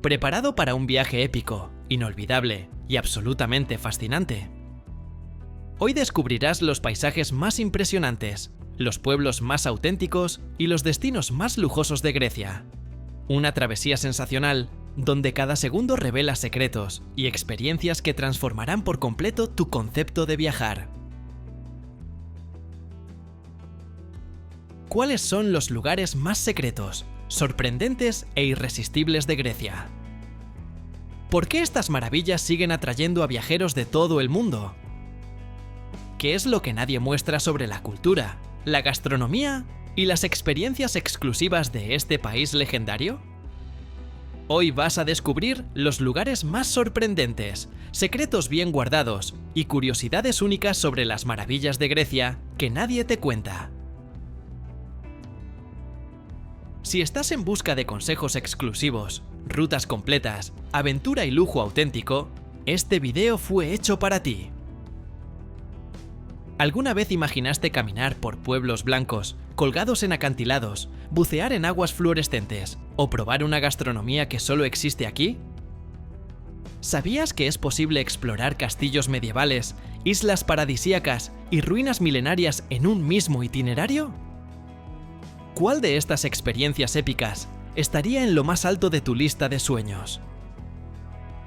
¿Preparado para un viaje épico, inolvidable y absolutamente fascinante? Hoy descubrirás los paisajes más impresionantes, los pueblos más auténticos y los destinos más lujosos de Grecia. Una travesía sensacional donde cada segundo revela secretos y experiencias que transformarán por completo tu concepto de viajar. ¿Cuáles son los lugares más secretos, sorprendentes e irresistibles de Grecia? ¿Por qué estas maravillas siguen atrayendo a viajeros de todo el mundo? ¿Qué es lo que nadie muestra sobre la cultura, la gastronomía y las experiencias exclusivas de este país legendario? Hoy vas a descubrir los lugares más sorprendentes, secretos bien guardados y curiosidades únicas sobre las maravillas de Grecia que nadie te cuenta. Si estás en busca de consejos exclusivos, rutas completas, aventura y lujo auténtico, este video fue hecho para ti. ¿Alguna vez imaginaste caminar por pueblos blancos, colgados en acantilados, bucear en aguas fluorescentes o probar una gastronomía que solo existe aquí? ¿Sabías que es posible explorar castillos medievales, islas paradisíacas y ruinas milenarias en un mismo itinerario? ¿Cuál de estas experiencias épicas estaría en lo más alto de tu lista de sueños?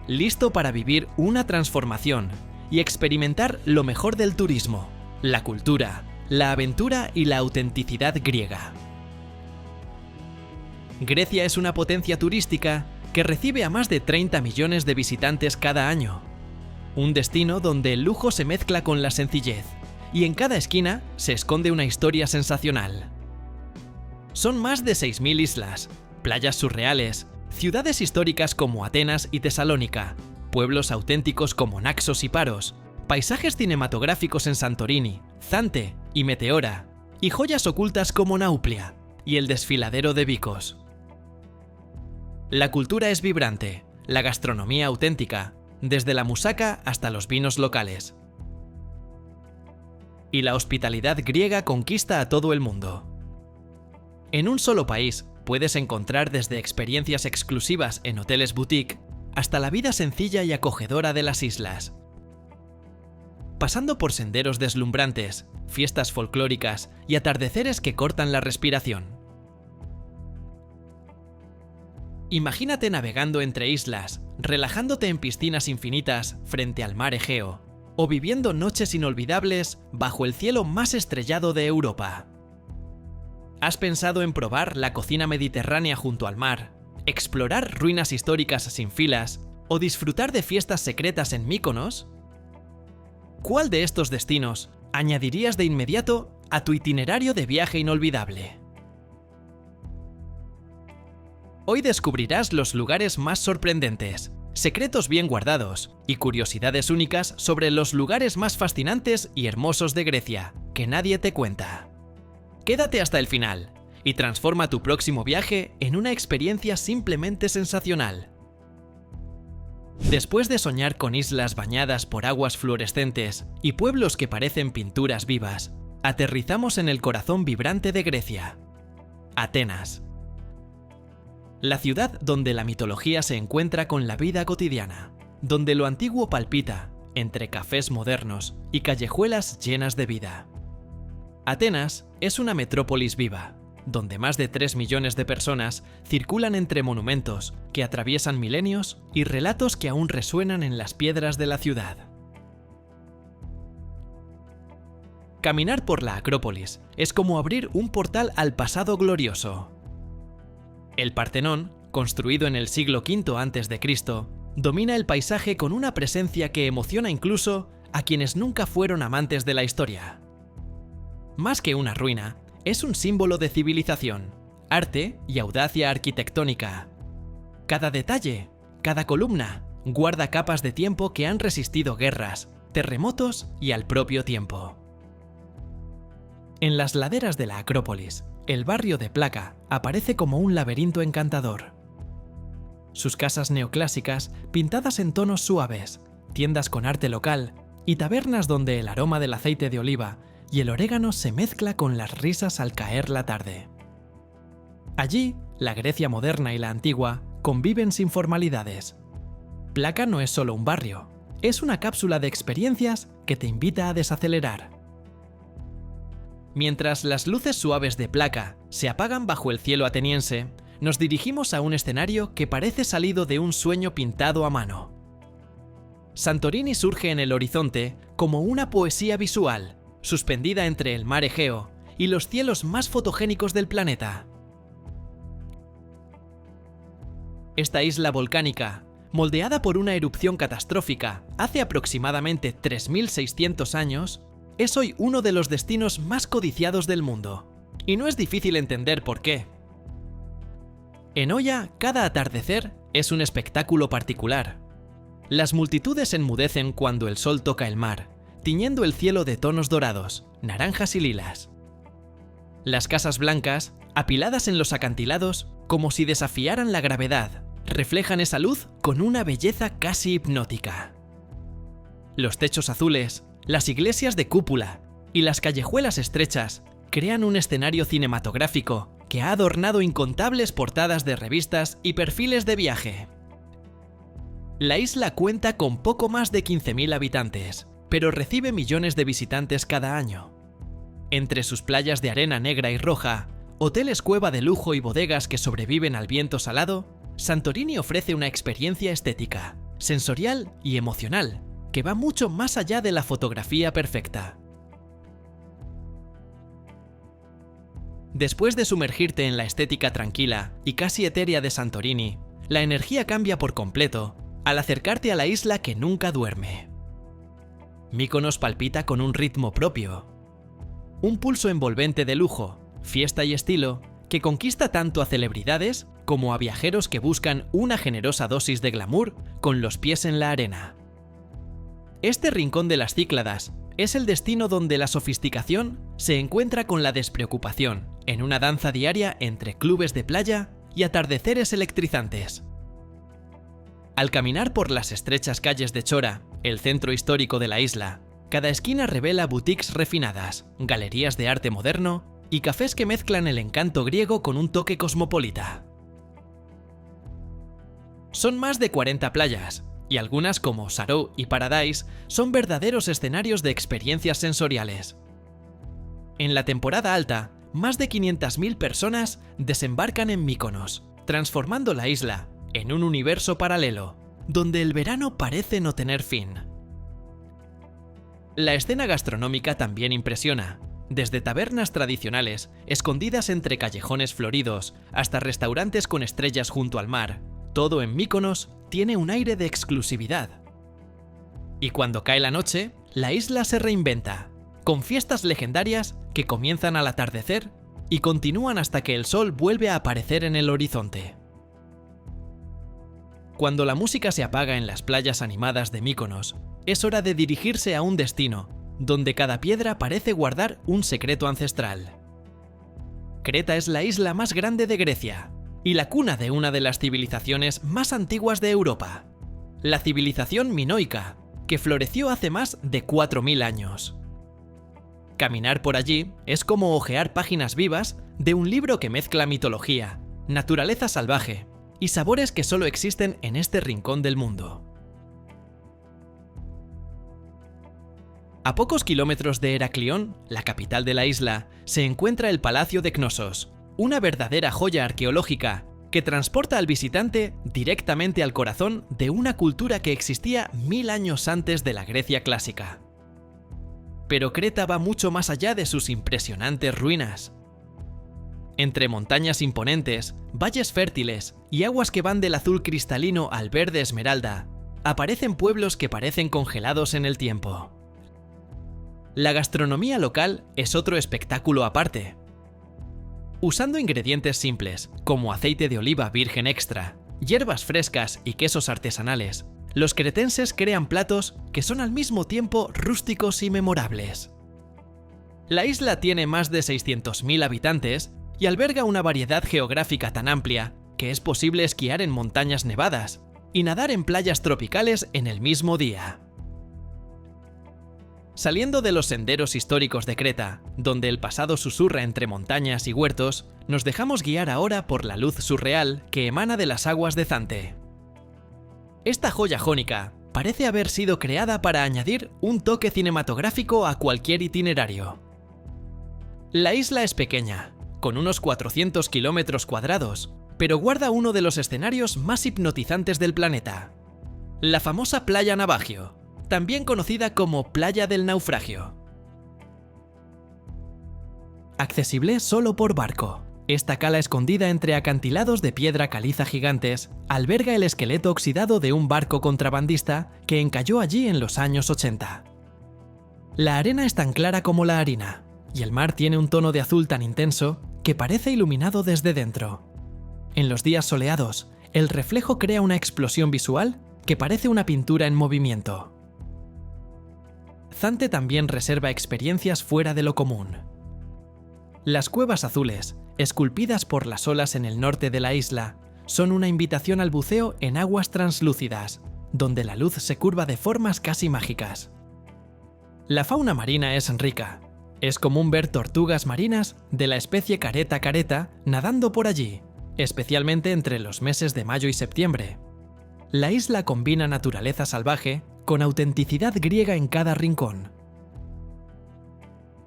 ¿Listo para vivir una transformación y experimentar lo mejor del turismo, la cultura, la aventura y la autenticidad griega? Grecia es una potencia turística que recibe a más de 30 millones de visitantes cada año. Un destino donde el lujo se mezcla con la sencillez y en cada esquina se esconde una historia sensacional. Son más de 6.000 islas, playas surreales, ciudades históricas como Atenas y Tesalónica, pueblos auténticos como Naxos y Paros, paisajes cinematográficos en Santorini, Zante y Meteora, y joyas ocultas como Nauplia y el desfiladero de Vikos. La cultura es vibrante, la gastronomía auténtica, desde la musaca hasta los vinos locales. Y la hospitalidad griega conquista a todo el mundo. En un solo país puedes encontrar desde experiencias exclusivas en hoteles boutique hasta la vida sencilla y acogedora de las islas. Pasando por senderos deslumbrantes, fiestas folclóricas y atardeceres que cortan la respiración. Imagínate navegando entre islas, relajándote en piscinas infinitas frente al mar Egeo, o viviendo noches inolvidables bajo el cielo más estrellado de Europa. ¿Has pensado en probar la cocina mediterránea junto al mar, explorar ruinas históricas sin filas o disfrutar de fiestas secretas en Mykonos? ¿Cuál de estos destinos añadirías de inmediato a tu itinerario de viaje inolvidable? Hoy descubrirás los lugares más sorprendentes, secretos bien guardados y curiosidades únicas sobre los lugares más fascinantes y hermosos de Grecia que nadie te cuenta. Quédate hasta el final y transforma tu próximo viaje en una experiencia simplemente sensacional. Después de soñar con islas bañadas por aguas fluorescentes y pueblos que parecen pinturas vivas, aterrizamos en el corazón vibrante de Grecia, Atenas. La ciudad donde la mitología se encuentra con la vida cotidiana, donde lo antiguo palpita entre cafés modernos y callejuelas llenas de vida. Atenas es una metrópolis viva, donde más de 3 millones de personas circulan entre monumentos que atraviesan milenios y relatos que aún resuenan en las piedras de la ciudad. Caminar por la Acrópolis es como abrir un portal al pasado glorioso. El Partenón, construido en el siglo V a.C., domina el paisaje con una presencia que emociona incluso a quienes nunca fueron amantes de la historia. Más que una ruina, es un símbolo de civilización, arte y audacia arquitectónica. Cada detalle, cada columna, guarda capas de tiempo que han resistido guerras, terremotos y al propio tiempo. En las laderas de la Acrópolis, el barrio de Plaka aparece como un laberinto encantador. Sus casas neoclásicas, pintadas en tonos suaves, tiendas con arte local y tabernas donde el aroma del aceite de oliva y el orégano se mezcla con las risas al caer la tarde. Allí, la Grecia moderna y la antigua conviven sin formalidades. Plaka no es solo un barrio, es una cápsula de experiencias que te invita a desacelerar. Mientras las luces suaves de Plaka se apagan bajo el cielo ateniense, nos dirigimos a un escenario que parece salido de un sueño pintado a mano. Santorini surge en el horizonte como una poesía visual, suspendida entre el mar Egeo y los cielos más fotogénicos del planeta. Esta isla volcánica, moldeada por una erupción catastrófica hace aproximadamente 3600 años, es hoy uno de los destinos más codiciados del mundo. Y no es difícil entender por qué. En Oya, cada atardecer es un espectáculo particular. Las multitudes enmudecen cuando el sol toca el mar, tiñendo el cielo de tonos dorados, naranjas y lilas. Las casas blancas, apiladas en los acantilados, como si desafiaran la gravedad, reflejan esa luz con una belleza casi hipnótica. Los techos azules, las iglesias de cúpula y las callejuelas estrechas crean un escenario cinematográfico que ha adornado incontables portadas de revistas y perfiles de viaje. La isla cuenta con poco más de 15.000 habitantes, pero recibe millones de visitantes cada año. Entre sus playas de arena negra y roja, hoteles cueva de lujo y bodegas que sobreviven al viento salado, Santorini ofrece una experiencia estética, sensorial y emocional que va mucho más allá de la fotografía perfecta. Después de sumergirte en la estética tranquila y casi etérea de Santorini, la energía cambia por completo al acercarte a la isla que nunca duerme. Mykonos palpita con un ritmo propio, un pulso envolvente de lujo, fiesta y estilo que conquista tanto a celebridades como a viajeros que buscan una generosa dosis de glamour con los pies en la arena. Este rincón de las Cícladas es el destino donde la sofisticación se encuentra con la despreocupación en una danza diaria entre clubes de playa y atardeceres electrizantes. Al caminar por las estrechas calles de Chora, el centro histórico de la isla, cada esquina revela boutiques refinadas, galerías de arte moderno y cafés que mezclan el encanto griego con un toque cosmopolita. Son más de 40 playas, y algunas como Saró y Paradise son verdaderos escenarios de experiencias sensoriales. En la temporada alta, más de 500.000 personas desembarcan en Mykonos, transformando la isla en un universo paralelo, donde el verano parece no tener fin. La escena gastronómica también impresiona, desde tabernas tradicionales, escondidas entre callejones floridos, hasta restaurantes con estrellas junto al mar. Todo en Mykonos tiene un aire de exclusividad. Y cuando cae la noche, la isla se reinventa, con fiestas legendarias que comienzan al atardecer y continúan hasta que el sol vuelve a aparecer en el horizonte. Cuando la música se apaga en las playas animadas de Mykonos, es hora de dirigirse a un destino donde cada piedra parece guardar un secreto ancestral. Creta es la isla más grande de Grecia y la cuna de una de las civilizaciones más antiguas de Europa, la civilización minoica, que floreció hace más de 4.000 años. Caminar por allí es como hojear páginas vivas de un libro que mezcla mitología, naturaleza salvaje y sabores que solo existen en este rincón del mundo. A pocos kilómetros de Heraclión, la capital de la isla, se encuentra el Palacio de Cnosos, una verdadera joya arqueológica que transporta al visitante directamente al corazón de una cultura que existía 1000 años antes de la Grecia clásica. Pero Creta va mucho más allá de sus impresionantes ruinas. Entre montañas imponentes, valles fértiles y aguas que van del azul cristalino al verde esmeralda, aparecen pueblos que parecen congelados en el tiempo. La gastronomía local es otro espectáculo aparte. Usando ingredientes simples, como aceite de oliva virgen extra, hierbas frescas y quesos artesanales, los cretenses crean platos que son al mismo tiempo rústicos y memorables. La isla tiene más de 600.000 habitantes y alberga una variedad geográfica tan amplia que es posible esquiar en montañas nevadas y nadar en playas tropicales en el mismo día. Saliendo de los senderos históricos de Creta, donde el pasado susurra entre montañas y huertos, nos dejamos guiar ahora por la luz surreal que emana de las aguas de Zante. Esta joya jónica parece haber sido creada para añadir un toque cinematográfico a cualquier itinerario. La isla es pequeña, con unos 400 kilómetros cuadrados, pero guarda uno de los escenarios más hipnotizantes del planeta: la famosa Playa Navagio, también conocida como Playa del Naufragio. Accesible solo por barco, esta cala escondida entre acantilados de piedra caliza gigantes alberga el esqueleto oxidado de un barco contrabandista que encalló allí en los años 80. La arena es tan clara como la harina, y el mar tiene un tono de azul tan intenso que parece iluminado desde dentro. En los días soleados, el reflejo crea una explosión visual que parece una pintura en movimiento. Zante también reserva experiencias fuera de lo común. Las cuevas azules, esculpidas por las olas en el norte de la isla, son una invitación al buceo en aguas translúcidas, donde la luz se curva de formas casi mágicas. La fauna marina es rica. Es común ver tortugas marinas de la especie careta careta nadando por allí, especialmente entre los meses de mayo y septiembre. La isla combina naturaleza salvaje con autenticidad griega en cada rincón.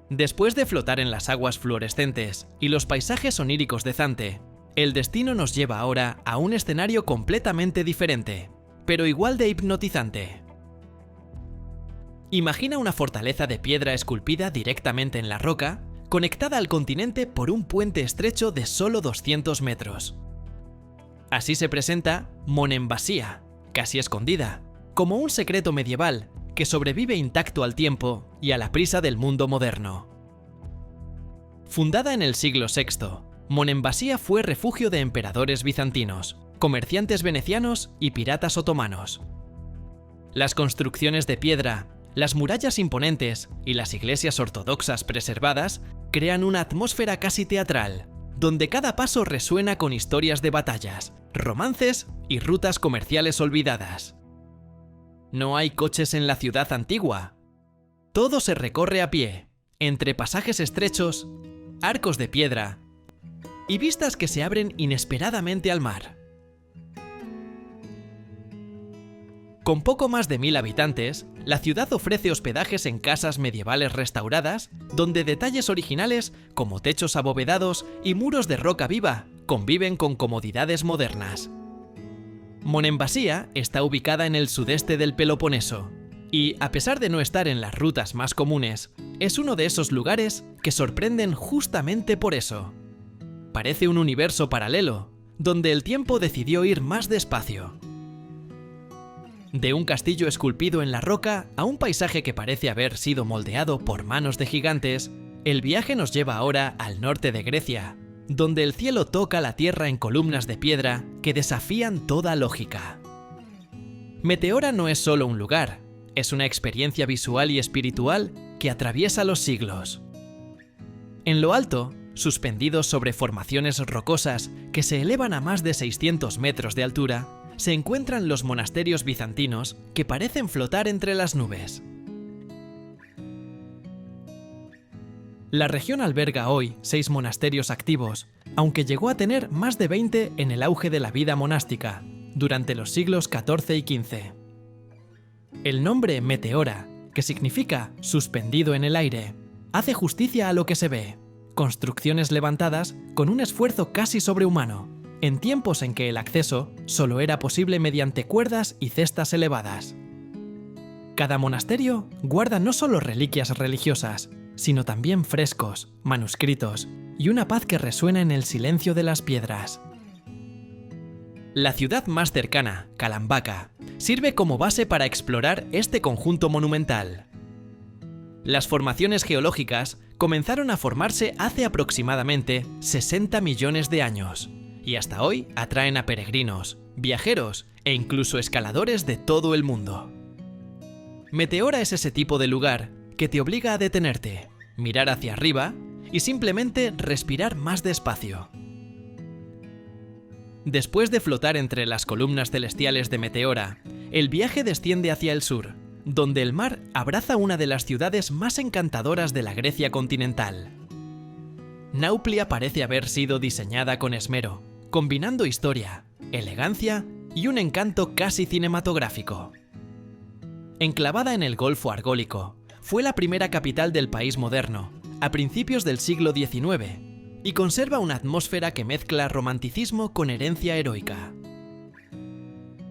Después de flotar en las aguas fluorescentes y los paisajes oníricos de Zante, el destino nos lleva ahora a un escenario completamente diferente, pero igual de hipnotizante. Imagina una fortaleza de piedra esculpida directamente en la roca, conectada al continente por un puente estrecho de solo 200 metros. Así se presenta Monemvasia, casi escondida, como un secreto medieval que sobrevive intacto al tiempo y a la prisa del mundo moderno. Fundada en el siglo VI, Monemvasia fue refugio de emperadores bizantinos, comerciantes venecianos y piratas otomanos. Las construcciones de piedra, las murallas imponentes y las iglesias ortodoxas preservadas crean una atmósfera casi teatral, donde cada paso resuena con historias de batallas, romances y rutas comerciales olvidadas. No hay coches en la ciudad antigua. Todo se recorre a pie, entre pasajes estrechos, arcos de piedra y vistas que se abren inesperadamente al mar. Con poco más de 1000 habitantes, la ciudad ofrece hospedajes en casas medievales restauradas, donde detalles originales como techos abovedados y muros de roca viva conviven con comodidades modernas. Monemvasia está ubicada en el sudeste del Peloponeso, y a pesar de no estar en las rutas más comunes, es uno de esos lugares que sorprenden justamente por eso. Parece un universo paralelo, donde el tiempo decidió ir más despacio. De un castillo esculpido en la roca a un paisaje que parece haber sido moldeado por manos de gigantes, el viaje nos lleva ahora al norte de Grecia, donde el cielo toca la tierra en columnas de piedra que desafían toda lógica. Meteora no es solo un lugar, es una experiencia visual y espiritual que atraviesa los siglos. En lo alto, suspendidos sobre formaciones rocosas que se elevan a más de 600 metros de altura, se encuentran los monasterios bizantinos que parecen flotar entre las nubes. La región alberga hoy 6 monasterios activos, aunque llegó a tener más de 20 en el auge de la vida monástica, durante los siglos XIV y XV. El nombre Meteora, que significa suspendido en el aire, hace justicia a lo que se ve: construcciones levantadas con un esfuerzo casi sobrehumano, en tiempos en que el acceso solo era posible mediante cuerdas y cestas elevadas. Cada monasterio guarda no solo reliquias religiosas, sino también frescos, manuscritos y una paz que resuena en el silencio de las piedras. La ciudad más cercana, Kalambaka, sirve como base para explorar este conjunto monumental. Las formaciones geológicas comenzaron a formarse hace aproximadamente 60 millones de años, y hasta hoy atraen a peregrinos, viajeros e incluso escaladores de todo el mundo. Meteora es ese tipo de lugar que te obliga a detenerte, mirar hacia arriba y simplemente respirar más despacio. Después de flotar entre las columnas celestiales de Meteora, el viaje desciende hacia el sur, donde el mar abraza una de las ciudades más encantadoras de la Grecia continental. Nauplia parece haber sido diseñada con esmero, combinando historia, elegancia y un encanto casi cinematográfico. Enclavada en el Golfo Argólico, fue la primera capital del país moderno, a principios del siglo XIX, y conserva una atmósfera que mezcla romanticismo con herencia heroica.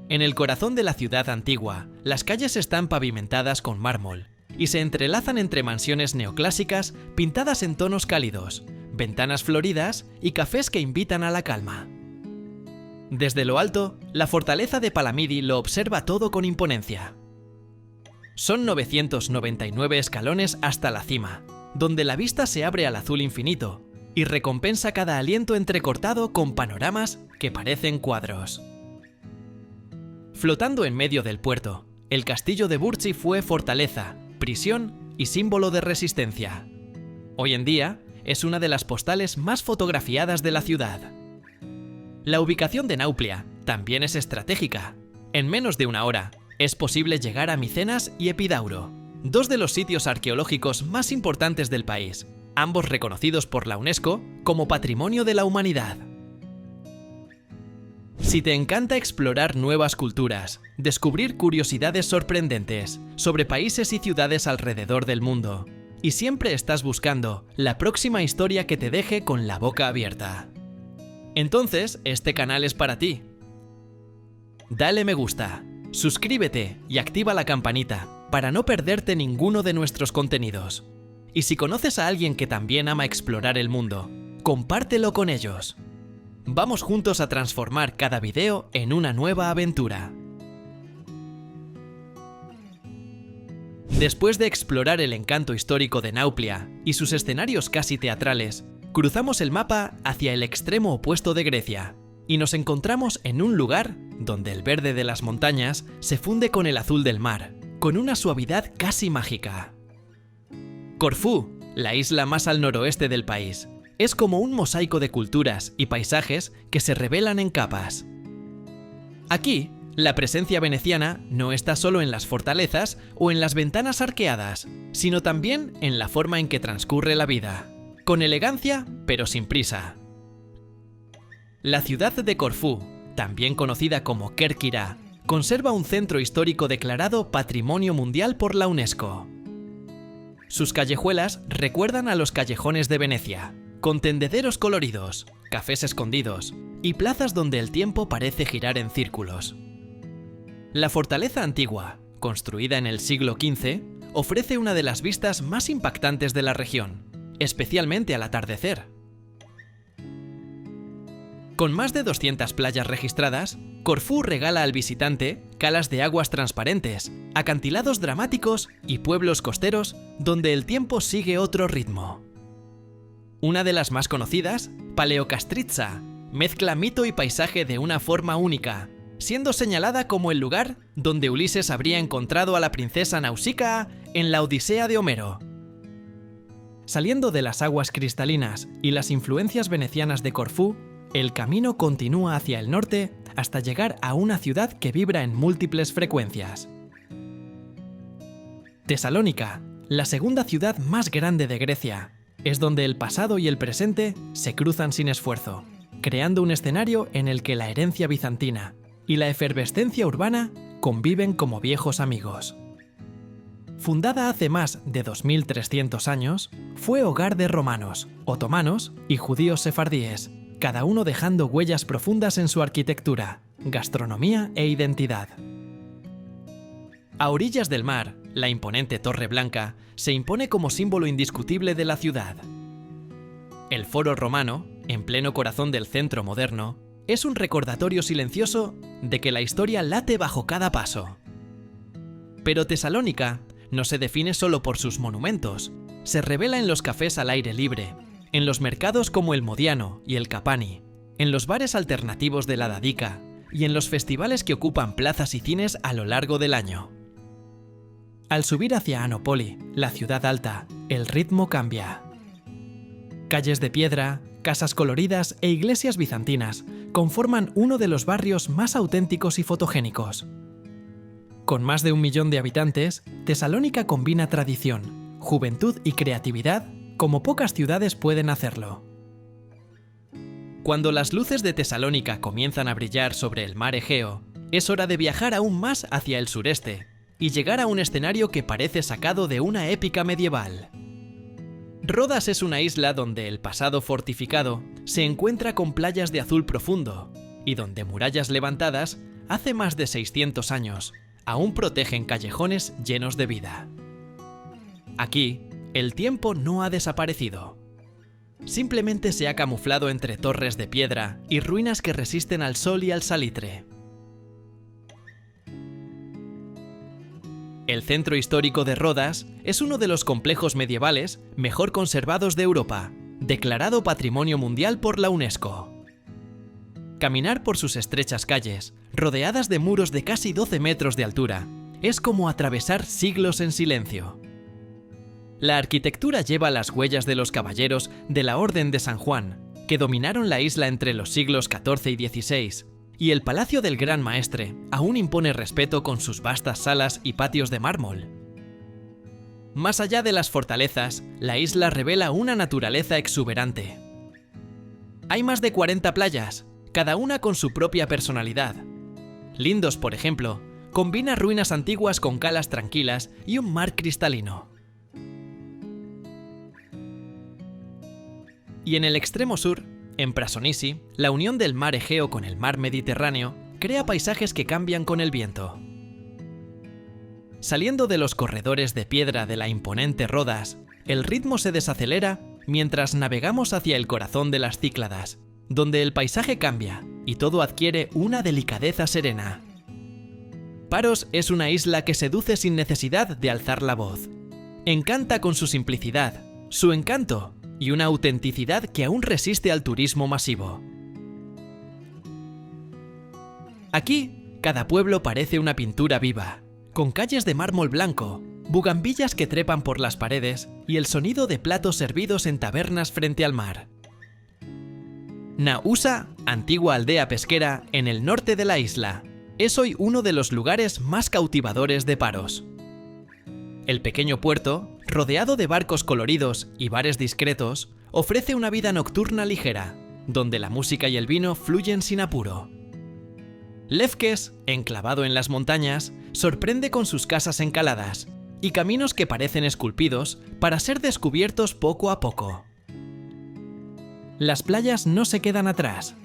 En el corazón de la ciudad antigua, las calles están pavimentadas con mármol y se entrelazan entre mansiones neoclásicas pintadas en tonos cálidos, ventanas floridas y cafés que invitan a la calma. Desde lo alto, la fortaleza de Palamidi lo observa todo con imponencia. Son 999 escalones hasta la cima, donde la vista se abre al azul infinito y recompensa cada aliento entrecortado con panoramas que parecen cuadros. Flotando en medio del puerto, el castillo de Burči fue fortaleza, prisión y símbolo de resistencia. Hoy en día, es una de las postales más fotografiadas de la ciudad. La ubicación de Nauplia también es estratégica. En menos de una hora, es posible llegar a Micenas y Epidauro, dos de los sitios arqueológicos más importantes del país, ambos reconocidos por la UNESCO como Patrimonio de la Humanidad. Si te encanta explorar nuevas culturas, descubrir curiosidades sorprendentes sobre países y ciudades alrededor del mundo, y siempre estás buscando la próxima historia que te deje con la boca abierta, entonces este canal es para ti. Dale me gusta, suscríbete y activa la campanita para no perderte ninguno de nuestros contenidos. Y si conoces a alguien que también ama explorar el mundo, compártelo con ellos. Vamos juntos a transformar cada video en una nueva aventura. Después de explorar el encanto histórico de Nauplia y sus escenarios casi teatrales, cruzamos el mapa hacia el extremo opuesto de Grecia y nos encontramos en un lugar donde el verde de las montañas se funde con el azul del mar, con una suavidad casi mágica. Corfú, la isla más al noroeste del país, es como un mosaico de culturas y paisajes que se revelan en capas. Aquí, la presencia veneciana no está solo en las fortalezas o en las ventanas arqueadas, sino también en la forma en que transcurre la vida, con elegancia pero sin prisa. La ciudad de Corfú, también conocida como Kerkyra, conserva un centro histórico declarado Patrimonio Mundial por la UNESCO. Sus callejuelas recuerdan a los callejones de Venecia, con tendederos coloridos, cafés escondidos y plazas donde el tiempo parece girar en círculos. La fortaleza antigua, construida en el siglo XV, ofrece una de las vistas más impactantes de la región, especialmente al atardecer. Con más de 200 playas registradas, Corfú regala al visitante calas de aguas transparentes, acantilados dramáticos y pueblos costeros donde el tiempo sigue otro ritmo. Una de las más conocidas, Paleokastritsa, mezcla mito y paisaje de una forma única, siendo señalada como el lugar donde Ulises habría encontrado a la princesa Nausicaa en la Odisea de Homero. Saliendo de las aguas cristalinas y las influencias venecianas de Corfú, el camino continúa hacia el norte hasta llegar a una ciudad que vibra en múltiples frecuencias. Tesalónica, la segunda ciudad más grande de Grecia, es donde el pasado y el presente se cruzan sin esfuerzo, creando un escenario en el que la herencia bizantina y la efervescencia urbana conviven como viejos amigos. Fundada hace más de 2300 años, fue hogar de romanos, otomanos y judíos sefardíes, cada uno dejando huellas profundas en su arquitectura, gastronomía e identidad. A orillas del mar, la imponente Torre Blanca se impone como símbolo indiscutible de la ciudad. El Foro Romano, en pleno corazón del centro moderno, es un recordatorio silencioso de que la historia late bajo cada paso. Pero Tesalónica no se define solo por sus monumentos, se revela en los cafés al aire libre, en los mercados como el Modiano y el Kapani, en los bares alternativos de la Dadica y en los festivales que ocupan plazas y cines a lo largo del año. Al subir hacia Anopoli, la ciudad alta, el ritmo cambia. Calles de piedra, casas coloridas e iglesias bizantinas conforman uno de los barrios más auténticos y fotogénicos. Con más de 1 millón de habitantes, Tesalónica combina tradición, juventud y creatividad como pocas ciudades pueden hacerlo. Cuando las luces de Tesalónica comienzan a brillar sobre el mar Egeo, es hora de viajar aún más hacia el sureste y llegar a un escenario que parece sacado de una épica medieval. Rodas es una isla donde el pasado fortificado se encuentra con playas de azul profundo y donde murallas levantadas hace más de 600 años aún protegen callejones llenos de vida. Aquí, el tiempo no ha desaparecido. Simplemente se ha camuflado entre torres de piedra y ruinas que resisten al sol y al salitre. El centro histórico de Rodas es uno de los complejos medievales mejor conservados de Europa, declarado Patrimonio Mundial por la UNESCO. Caminar por sus estrechas calles, rodeadas de muros de casi 12 metros de altura, es como atravesar siglos en silencio. La arquitectura lleva las huellas de los caballeros de la Orden de San Juan, que dominaron la isla entre los siglos XIV y XVI, y el Palacio del Gran Maestre aún impone respeto con sus vastas salas y patios de mármol. Más allá de las fortalezas, la isla revela una naturaleza exuberante. Hay más de 40 playas, cada una con su propia personalidad. Lindos, por ejemplo, combina ruinas antiguas con calas tranquilas y un mar cristalino. Y en el extremo sur, en Prasonisi, la unión del mar Egeo con el mar Mediterráneo crea paisajes que cambian con el viento. Saliendo de los corredores de piedra de la imponente Rodas, el ritmo se desacelera mientras navegamos hacia el corazón de las Cícladas, donde el paisaje cambia y todo adquiere una delicadeza serena. Paros es una isla que seduce sin necesidad de alzar la voz. Encanta con su simplicidad, su encanto y una autenticidad que aún resiste al turismo masivo. Aquí, cada pueblo parece una pintura viva, con calles de mármol blanco, bugambillas que trepan por las paredes y el sonido de platos servidos en tabernas frente al mar. Naousa, antigua aldea pesquera en el norte de la isla, es hoy uno de los lugares más cautivadores de Paros. El pequeño puerto, rodeado de barcos coloridos y bares discretos, ofrece una vida nocturna ligera, donde la música y el vino fluyen sin apuro. Lefkes, enclavado en las montañas, sorprende con sus casas encaladas y caminos que parecen esculpidos para ser descubiertos poco a poco. Las playas no se quedan atrás.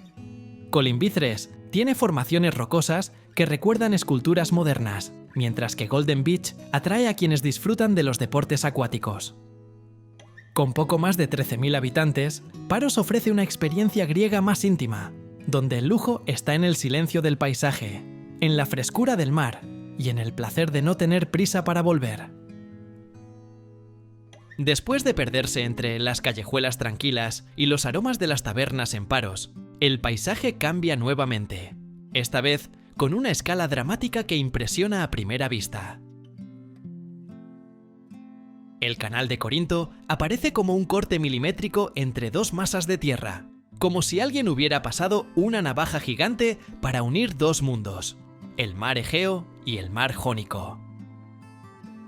Colimbitres tiene formaciones rocosas que recuerdan esculturas modernas, mientras que Golden Beach atrae a quienes disfrutan de los deportes acuáticos. Con poco más de 13.000 habitantes, Paros ofrece una experiencia griega más íntima, donde el lujo está en el silencio del paisaje, en la frescura del mar y en el placer de no tener prisa para volver. Después de perderse entre las callejuelas tranquilas y los aromas de las tabernas en Paros, el paisaje cambia nuevamente, esta vez con una escala dramática que impresiona a primera vista. El canal de Corinto aparece como un corte milimétrico entre dos masas de tierra, como si alguien hubiera pasado una navaja gigante para unir dos mundos, el mar Egeo y el mar Jónico.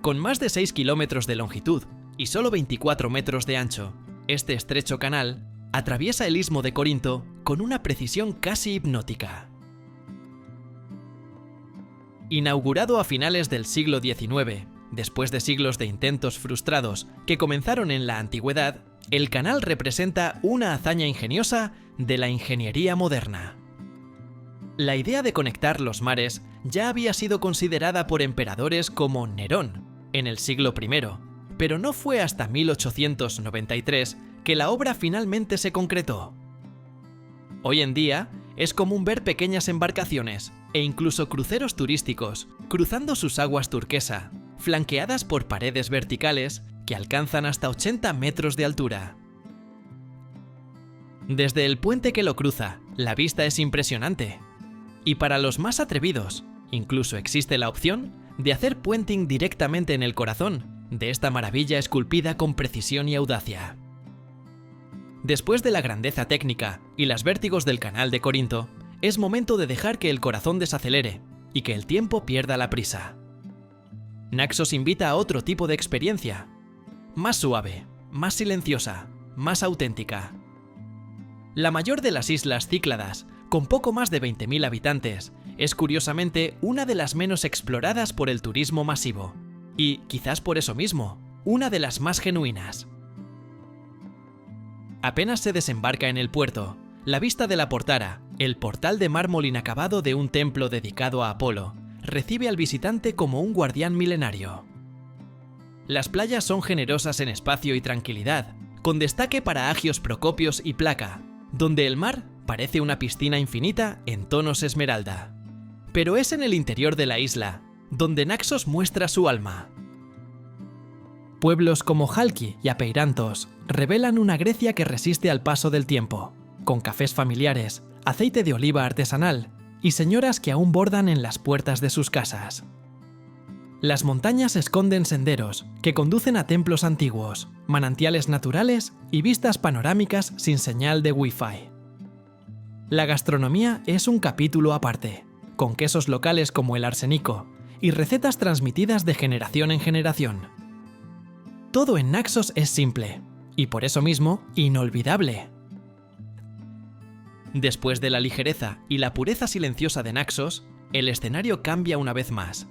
Con más de 6 kilómetros de longitud y solo 24 metros de ancho, este estrecho canal atraviesa el istmo de Corinto con una precisión casi hipnótica. Inaugurado a finales del siglo XIX, después de siglos de intentos frustrados que comenzaron en la antigüedad, el canal representa una hazaña ingeniosa de la ingeniería moderna. La idea de conectar los mares ya había sido considerada por emperadores como Nerón en el siglo I, pero no fue hasta 1893 que la obra finalmente se concretó. Hoy en día, es común ver pequeñas embarcaciones e incluso cruceros turísticos cruzando sus aguas turquesa, flanqueadas por paredes verticales que alcanzan hasta 80 metros de altura. Desde el puente que lo cruza, la vista es impresionante. Y para los más atrevidos, incluso existe la opción de hacer puenting directamente en el corazón de esta maravilla esculpida con precisión y audacia. Después de la grandeza técnica y los vértigos del canal de Corinto, es momento de dejar que el corazón desacelere y que el tiempo pierda la prisa. Naxos invita a otro tipo de experiencia, más suave, más silenciosa, más auténtica. La mayor de las islas Cícladas, con poco más de 20.000 habitantes, es curiosamente una de las menos exploradas por el turismo masivo, y, quizás por eso mismo, una de las más genuinas. Apenas se desembarca en el puerto, la vista de la Portara, el portal de mármol inacabado de un templo dedicado a Apolo, recibe al visitante como un guardián milenario. Las playas son generosas en espacio y tranquilidad, con destaque para agios Procopios y Placa, donde el mar parece una piscina infinita en tonos esmeralda. Pero es en el interior de la isla, donde Naxos muestra su alma. Pueblos como Halki y Apeirantos revelan una Grecia que resiste al paso del tiempo, con cafés familiares, aceite de oliva artesanal y señoras que aún bordan en las puertas de sus casas. Las montañas esconden senderos que conducen a templos antiguos, manantiales naturales y vistas panorámicas sin señal de Wi-Fi. La gastronomía es un capítulo aparte, con quesos locales como el arsenico y recetas transmitidas de generación en generación. Todo en Naxos es simple, y por eso mismo, inolvidable. Después de la ligereza y la pureza silenciosa de Naxos, el escenario cambia una vez más.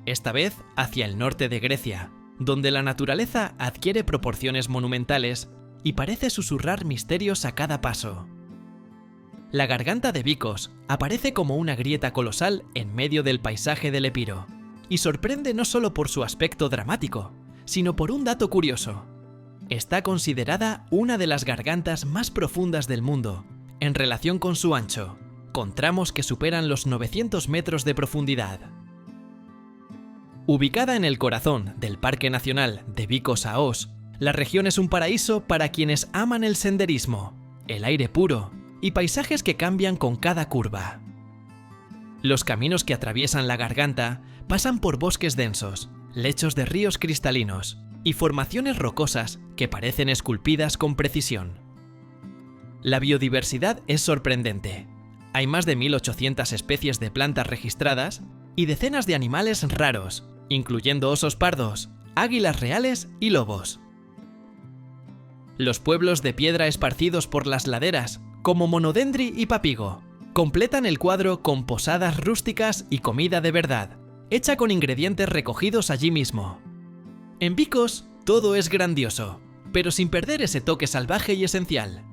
Esta vez hacia el norte de Grecia, donde la naturaleza adquiere proporciones monumentales y parece susurrar misterios a cada paso. La garganta de Vikos aparece como una grieta colosal en medio del paisaje del Epiro, y sorprende no solo por su aspecto dramático, sino por un dato curioso. Está considerada una de las gargantas más profundas del mundo, en relación con su ancho, con tramos que superan los 900 metros de profundidad. Ubicada en el corazón del Parque Nacional de Vikos-Aos, la región es un paraíso para quienes aman el senderismo, el aire puro y paisajes que cambian con cada curva. Los caminos que atraviesan la garganta pasan por bosques densos, lechos de ríos cristalinos y formaciones rocosas que parecen esculpidas con precisión. La biodiversidad es sorprendente. Hay más de 1.800 especies de plantas registradas y decenas de animales raros, incluyendo osos pardos, águilas reales y lobos. Los pueblos de piedra esparcidos por las laderas, como Monodendri y Papigo, completan el cuadro con posadas rústicas y comida de verdad, hecha con ingredientes recogidos allí mismo. En Vikos todo es grandioso, pero sin perder ese toque salvaje y esencial.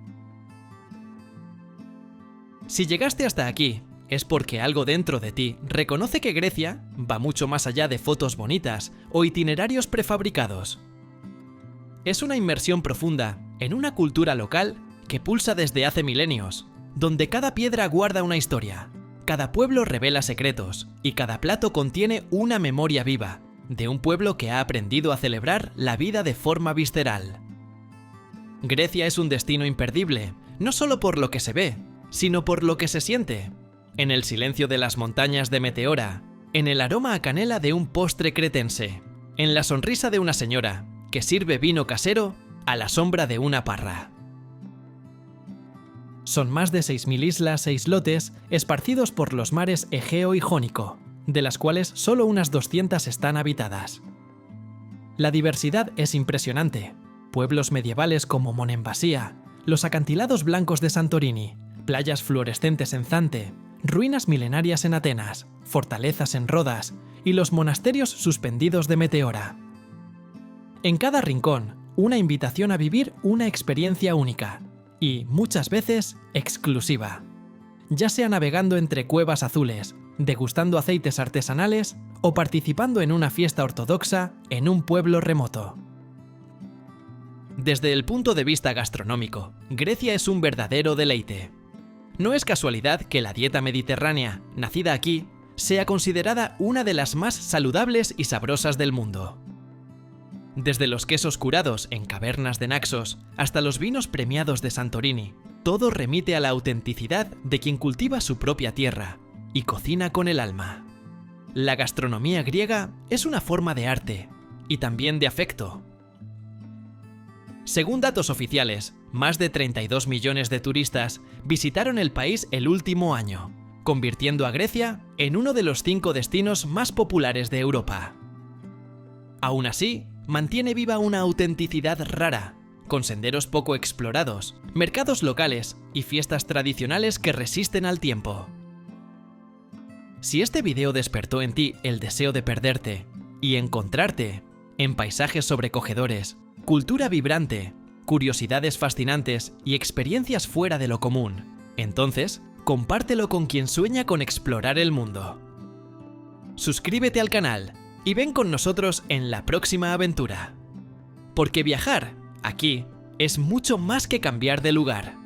Si llegaste hasta aquí, es porque algo dentro de ti reconoce que Grecia va mucho más allá de fotos bonitas o itinerarios prefabricados. Es una inmersión profunda en una cultura local que pulsa desde hace milenios, donde cada piedra guarda una historia, cada pueblo revela secretos y cada plato contiene una memoria viva de un pueblo que ha aprendido a celebrar la vida de forma visceral. Grecia es un destino imperdible, no solo por lo que se ve, sino por lo que se siente. En el silencio de las montañas de Meteora, en el aroma a canela de un postre cretense, en la sonrisa de una señora que sirve vino casero a la sombra de una parra. Son más de 6.000 islas e islotes esparcidos por los mares Egeo y Jónico, de las cuales solo unas 200 están habitadas. La diversidad es impresionante. Pueblos medievales como Monemvasia, los acantilados blancos de Santorini, playas fluorescentes en Zante, ruinas milenarias en Atenas, fortalezas en Rodas y los monasterios suspendidos de Meteora. En cada rincón, una invitación a vivir una experiencia única y, muchas veces, exclusiva. Ya sea navegando entre cuevas azules, degustando aceites artesanales o participando en una fiesta ortodoxa en un pueblo remoto. Desde el punto de vista gastronómico, Grecia es un verdadero deleite. No es casualidad que la dieta mediterránea, nacida aquí, sea considerada una de las más saludables y sabrosas del mundo. Desde los quesos curados en cavernas de Naxos hasta los vinos premiados de Santorini, todo remite a la autenticidad de quien cultiva su propia tierra y cocina con el alma. La gastronomía griega es una forma de arte y también de afecto. Según datos oficiales, más de 32 millones de turistas visitaron el país el último año, convirtiendo a Grecia en uno de los 5 destinos más populares de Europa. Aún así, mantiene viva una autenticidad rara, con senderos poco explorados, mercados locales y fiestas tradicionales que resisten al tiempo. Si este video despertó en ti el deseo de perderte y encontrarte en paisajes sobrecogedores, cultura vibrante, curiosidades fascinantes y experiencias fuera de lo común, entonces compártelo con quien sueña con explorar el mundo. Suscríbete al canal y ven con nosotros en la próxima aventura. Porque viajar, aquí, es mucho más que cambiar de lugar.